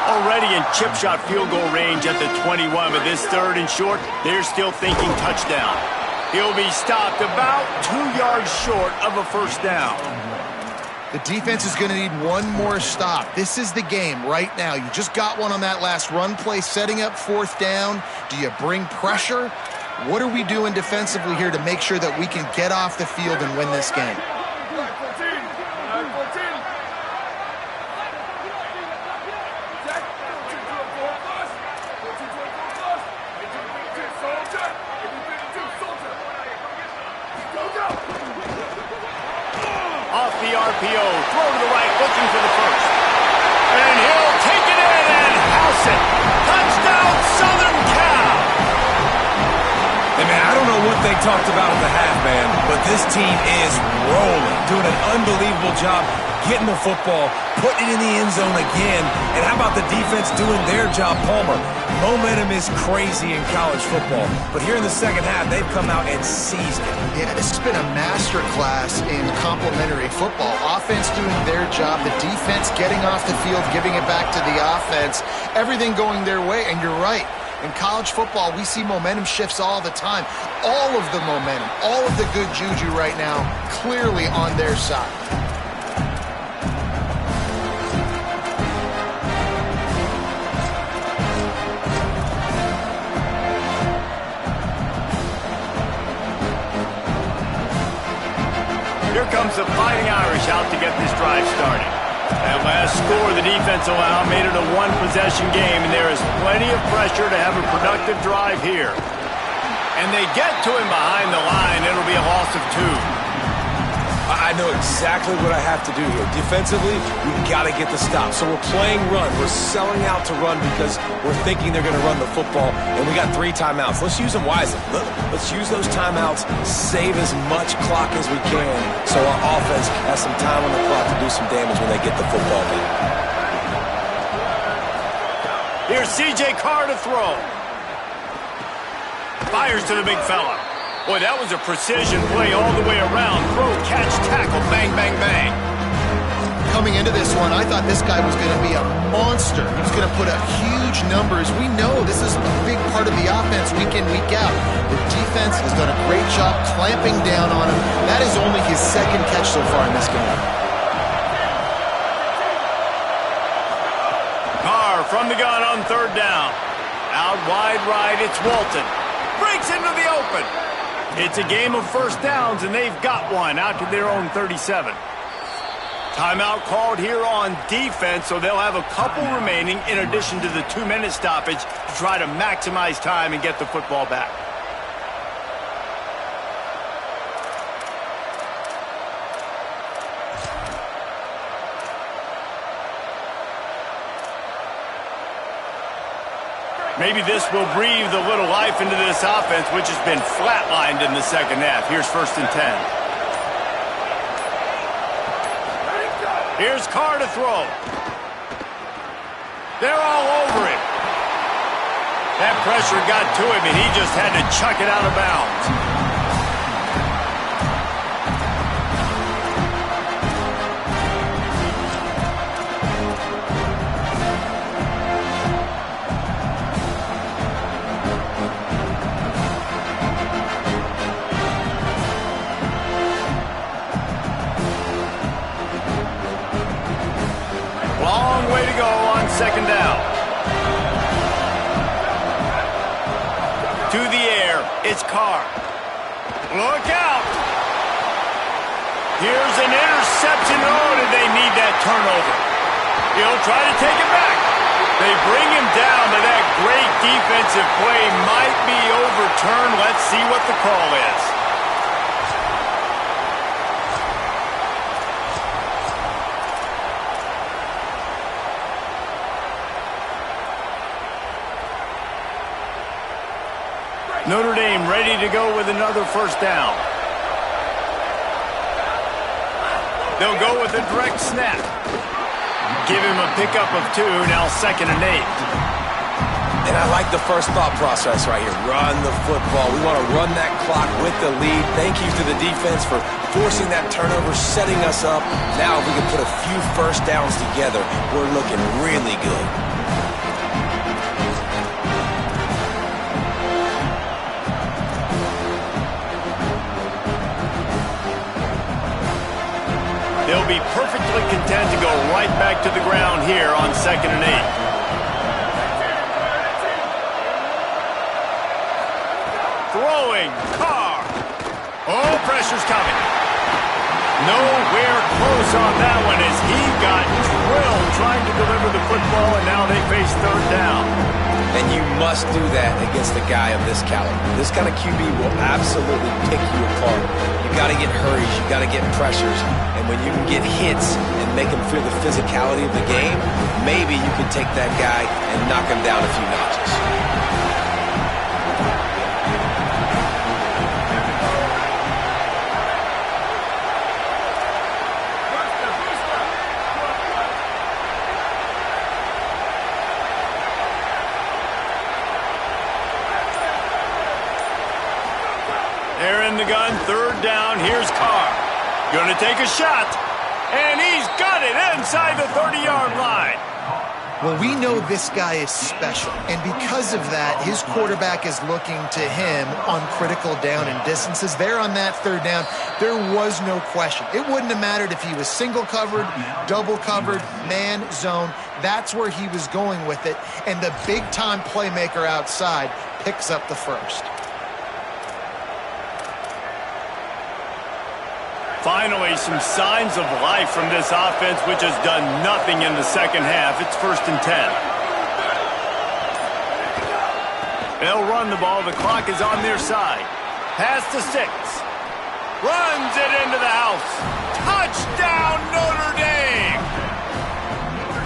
Already in chip shot field goal range at the 21, but this third and short, they're still thinking touchdown. He'll be stopped about 2 yards short of a first down.
The defense is going to need one more stop. This is the game right now. You just got one on that last run play, setting up fourth down. Do you bring pressure? What are we doing defensively here to make sure that we can get off the field and win this game?
Off the RPO, throw to the right, looking for the first. And he'll take it in and house it. Touchdown, Southern Cal!
Hey, man, I don't know what they talked about in the half, man, but this team is rolling, doing an unbelievable job getting the football, putting it in the end zone again, and how about the defense doing their job, Palmer? Momentum is crazy in college football, but here in the second half, they've come out and seized it.
Yeah, this has been a masterclass in complementary football. Offense doing their job, the defense getting off the field, giving it back to the offense, everything going their way, and you're right. In college football, we see momentum shifts all the time. All of the momentum, all of the good juju right now, clearly on their side.
Here comes the Fighting Irish out to get this drive started. That last score the defense allowed made it a one-possession game, and there is plenty of pressure to have a productive drive here. And they get to him behind the line. It'll be a loss of 2.
I know exactly what I have to do here. Defensively, we've got to get the stop. So we're playing run. We're selling out to run because we're thinking they're going to run the football, and we got 3 timeouts. Let's use them wisely. Let's use those timeouts, save as much clock as we can so our offense has some time on the clock to do some damage when they get the football back.
Here's C.J. Carr to throw. Fires to the big fella. Boy, that was a precision play all the way around. Throw, catch, tackle, bang, bang, bang.
Coming into this one, I thought this guy was going to be a monster. He was going to put up huge numbers. We know this is a big part of the offense week in, week out. The defense has done a great job clamping down on him. That is only his 2nd catch so far in this game.
Carr from the gun on 3rd down. Out wide right, it's Walton. Breaks into the open. It's a game of first downs, and they've got one out to their own 37. Timeout called here on defense, so they'll have a couple remaining in addition to the 2-minute stoppage to try to maximize time and get the football back. Maybe this will breathe a little life into this offense, which has been flatlined in the second half. Here's 1st and 10. Here's Carr to throw. They're all over him. That pressure got to him, and he just had to chuck it out of bounds. Long way to go on 2nd down. To the air, it's Carr. Look out! Here's an interception. Oh, did they need that turnover? He'll try to take it back. They bring him down, but that great defensive play might be overturned. Let's see what the call is. Notre Dame ready to go with another 1st down. They'll go with a direct snap. Give him a pickup of 2, now 2nd and 8.
And I like the first thought process right here. Run the football. We want to run that clock with the lead. Thank you to the defense for forcing that turnover, setting us up. Now if we can put a few 1st downs together, we're looking really good.
They'll be perfectly content to go right back to the ground here on 2nd and 8. Throwing, Carr. Oh, pressure's coming. Nowhere close on that one as he got drilled trying to deliver the football, and now they face 3rd down.
And you must do that against a guy of this caliber. This kind of QB will absolutely pick you apart. You got to get hurries, you got to get pressures, and when you can get hits and make him feel the physicality of the game, maybe you can take that guy and knock him down a few notches.
They're in the gun, 3rd down. Here's Carr. Going to take a shot. And he's got it inside the 30-yard line.
Well, we know this guy is special, and because of that, his quarterback is looking to him on critical down and distances. There on that third down, there was no question. It wouldn't have mattered if he was single covered, double covered, man, zone. That's where he was going with it, and the big-time playmaker outside picks up the first.
Finally, some signs of life from this offense, which has done nothing in the second half. It's 1st and 10. They'll run the ball. The clock is on their side. Pass to 6. Runs it into the house. Touchdown, Notre Dame!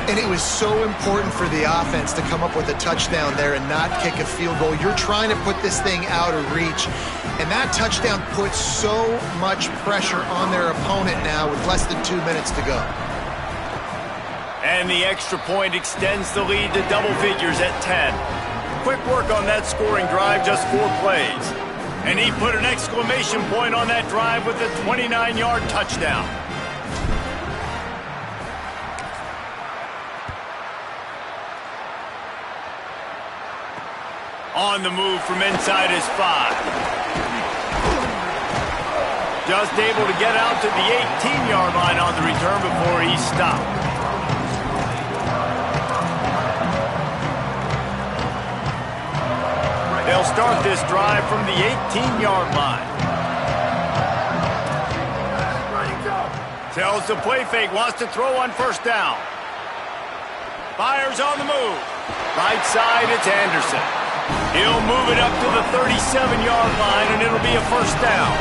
And it was so important for the offense to come up with a touchdown there and not kick a field goal. You're trying to put this thing out of reach. And that touchdown puts so much pressure on their opponent now with less than 2 minutes to go.
And the extra point extends the lead to double figures at 10. Quick work on that scoring drive, just 4 plays. And he put an exclamation point on that drive with a 29-yard touchdown. On the move from inside his 5. Just able to get out to the 18-yard line on the return before he stopped. They'll start this drive from the 18-yard line. Tells the play fake, wants to throw on 1st down. Fires on the move. Right side, it's Anderson. He'll move it up to the 37-yard line, and it'll be a 1st down.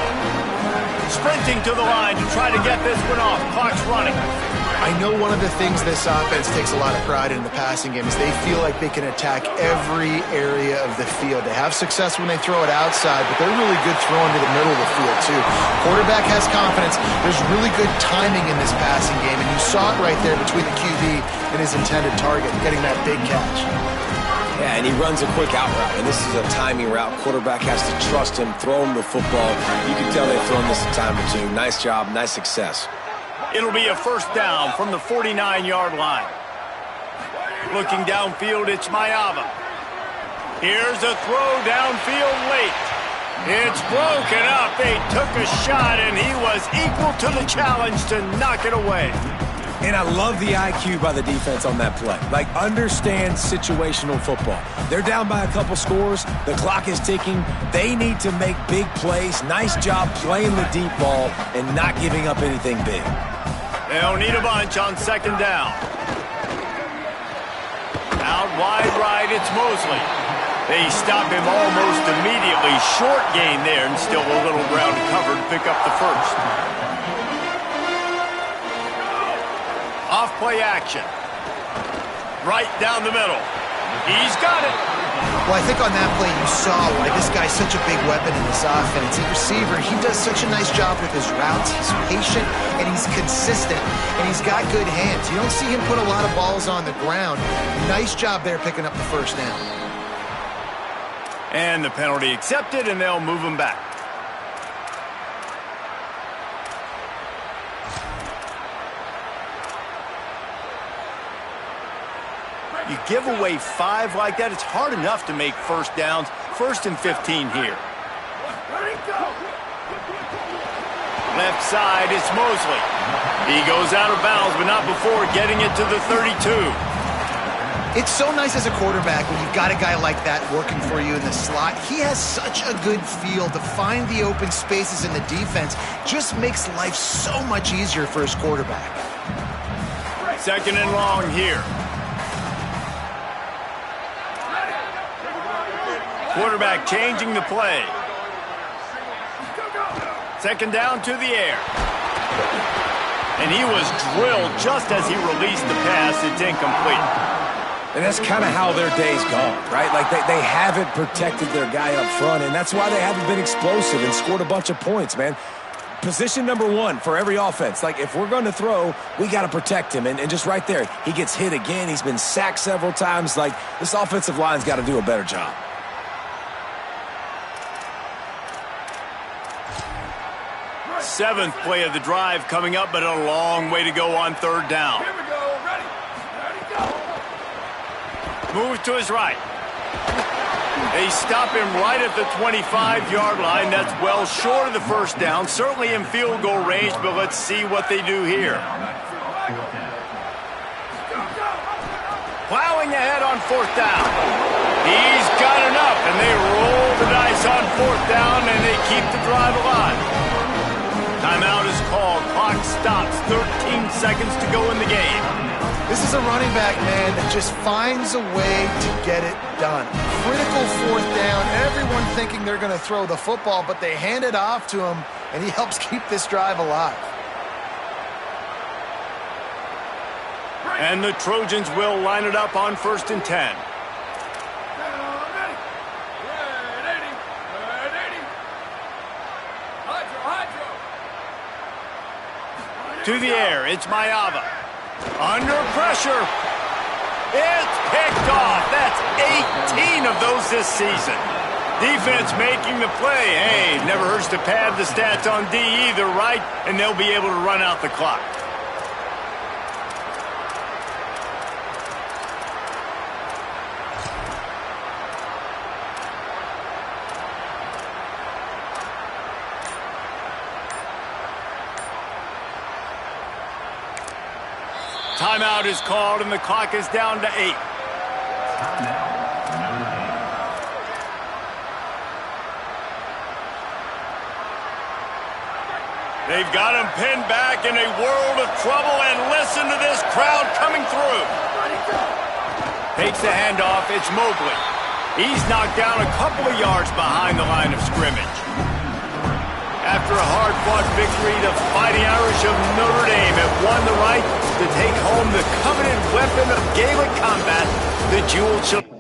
Sprinting to the line to try to get this one off. Clock's running.
I know one of the things this offense takes a lot of pride in the passing game is they feel like they can attack every area of the field. They have success when they throw it outside, but they're really good throwing to the middle of the field, too. Quarterback has confidence. There's really good timing in this passing game, and you saw it right there between the QB and his intended target, getting that big catch.
Yeah, and he runs a quick out route, and this is a timing route. Quarterback has to trust him, throw him the football. You can tell they've thrown this a time or two. Nice job, nice success.
It'll be a 1st down from the 49-yard line. Looking downfield, it's Mayava. Here's a throw downfield late. It's broken up. They took a shot, and he was equal to the challenge to knock it away.
And I love the IQ by the defense on that play. Like, understand situational football. They're down by a couple scores. The clock is ticking. They need to make big plays. Nice job playing the deep ball and not giving up anything big.
They'll need a bunch on 2nd down. Out wide right, it's Mosley. They stop him almost immediately. Short gain there, and still a little ground to cover to pick up the 1st. Off play action. Right down the middle. He's got it.
Well, I think on that play you saw why this guy's such a big weapon in this offense. At receiver, he does such a nice job with his routes. He's patient, and he's consistent, and he's got good hands. You don't see him put a lot of balls on the ground. Nice job there picking up the 1st down.
And the penalty accepted, and they'll move him back. You give away 5 like that, it's hard enough to make 1st downs. 1st and 15 here. Left side, it's Mosley. He goes out of bounds, but not before getting it to the 32.
It's so nice as a quarterback when you've got a guy like that working for you in the slot. He has such a good feel to find the open spaces in the defense. Just makes life so much easier for his quarterback.
2nd and long here. Quarterback changing the play. 2nd down to the air. And he was drilled just as he released the pass. It's incomplete.
And that's kind of how their day's gone, right? Like they haven't protected their guy up front, and that's why they haven't been explosive and scored a bunch of points, man. Position number 1 for every offense. Like, if we're going to throw, we got to protect him. And just right there, he gets hit again. He's been sacked several times. Like, this offensive line's got to do a better job.
Seventh play of the drive coming up, but a long way to go on 3rd down.
Here we go. Ready, go.
Moves to his right. They stop him right at the 25-yard line. That's well short of the first down. Certainly in field goal range, but let's see what they do here. Plowing ahead on fourth down. He's got enough, and they roll the dice on fourth down, and they keep the drive alive. Timeout is called. Clock stops. 13 seconds to go in the game.
This is a running back, man, that just finds a way to get it done. Critical fourth down. Everyone thinking they're going to throw the football, but they hand it off to him, and he helps keep this drive alive.
And the Trojans will line it up on 1st and 10. To the air, it's Mayava. Under pressure. It's picked off. That's 18 of those this season. Defense making the play. Hey, never hurts to pad the stats on D either, right? And they'll be able to run out the clock. Timeout is called, and the clock is down to 8. They've got him pinned back in a world of trouble, and listen to this crowd coming through. Takes the handoff. It's Mobley. He's knocked down a couple of yards behind the line of scrimmage. After a hard-fought victory, the Fighting Irish of Notre Dame have won the right to take home the coveted weapon of Gaelic combat, the Jewel Shield.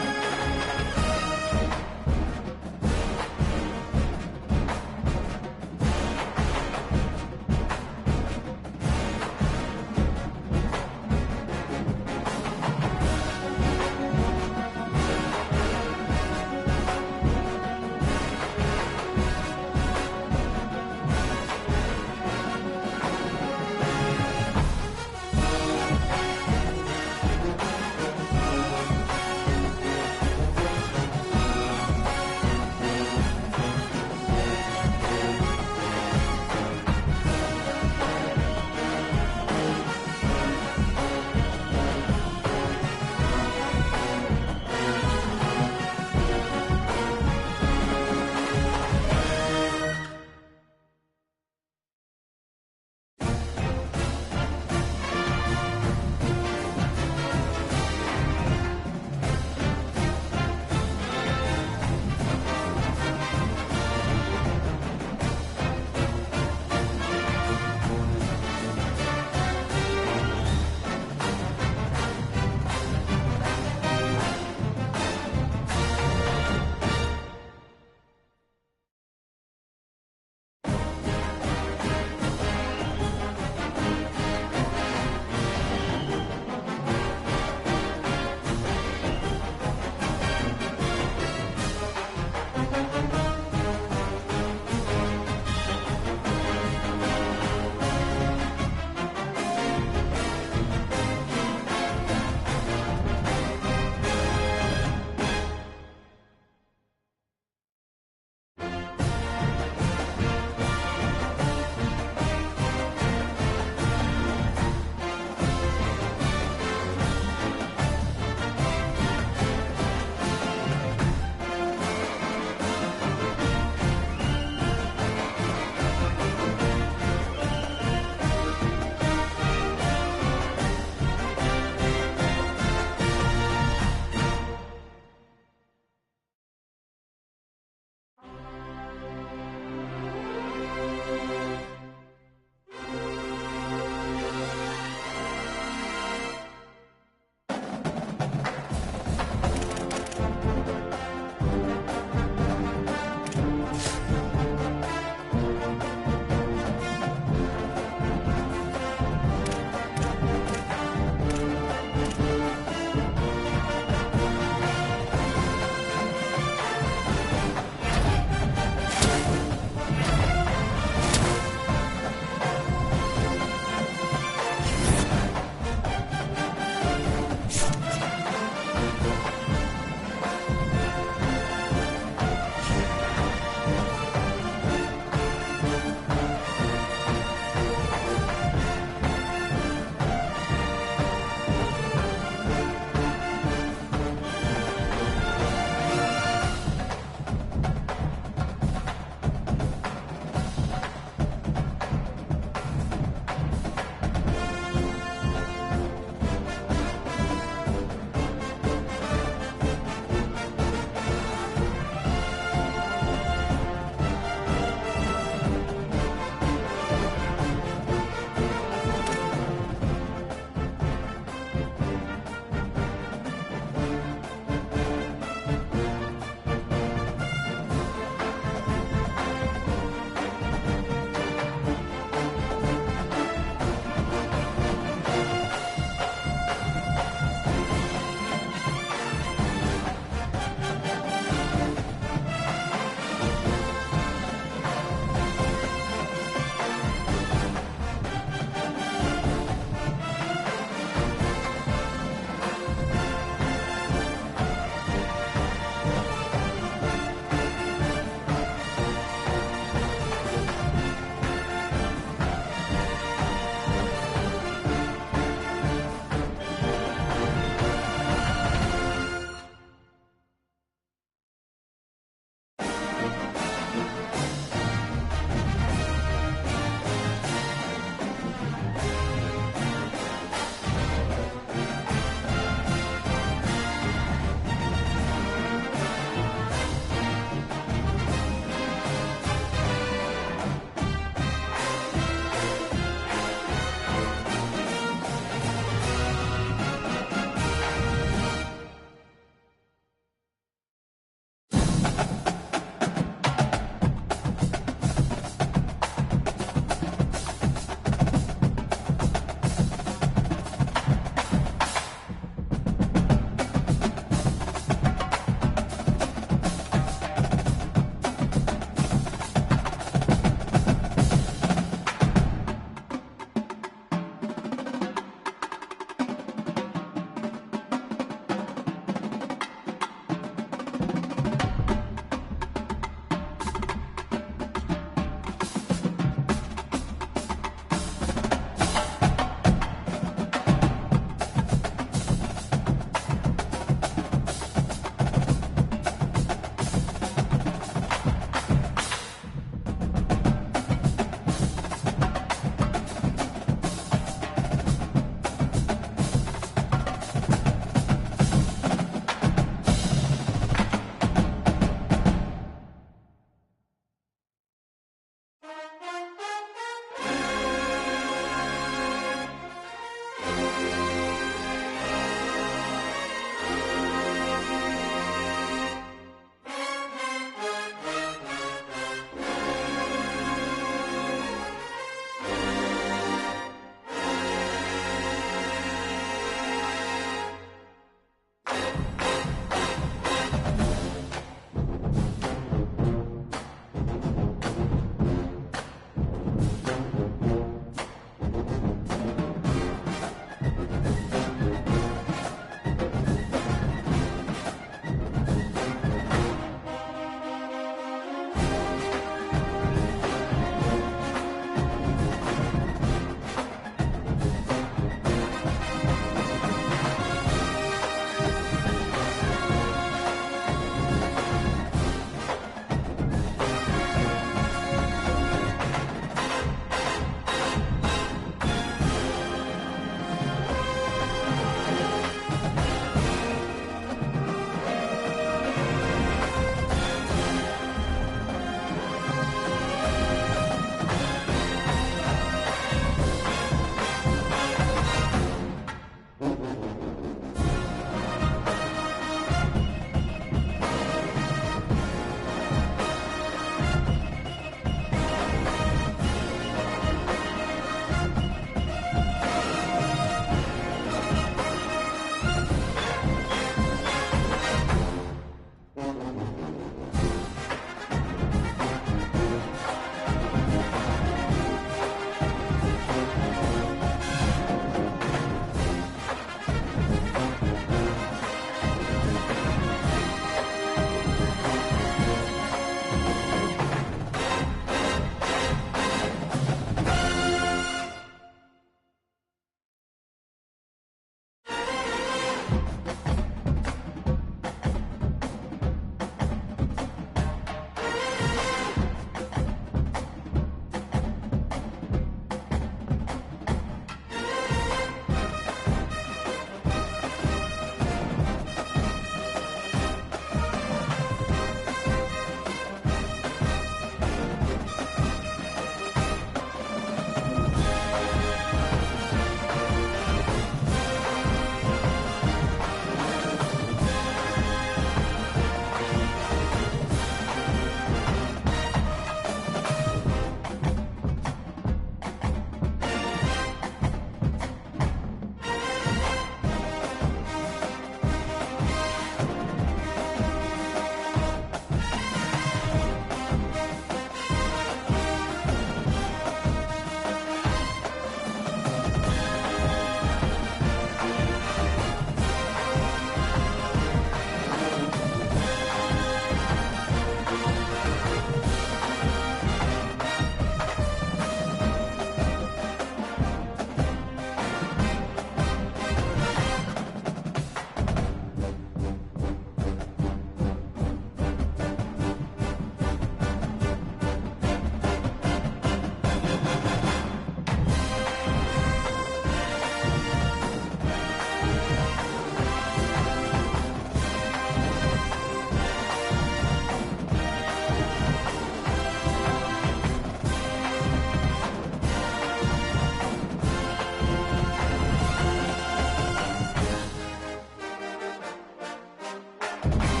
it.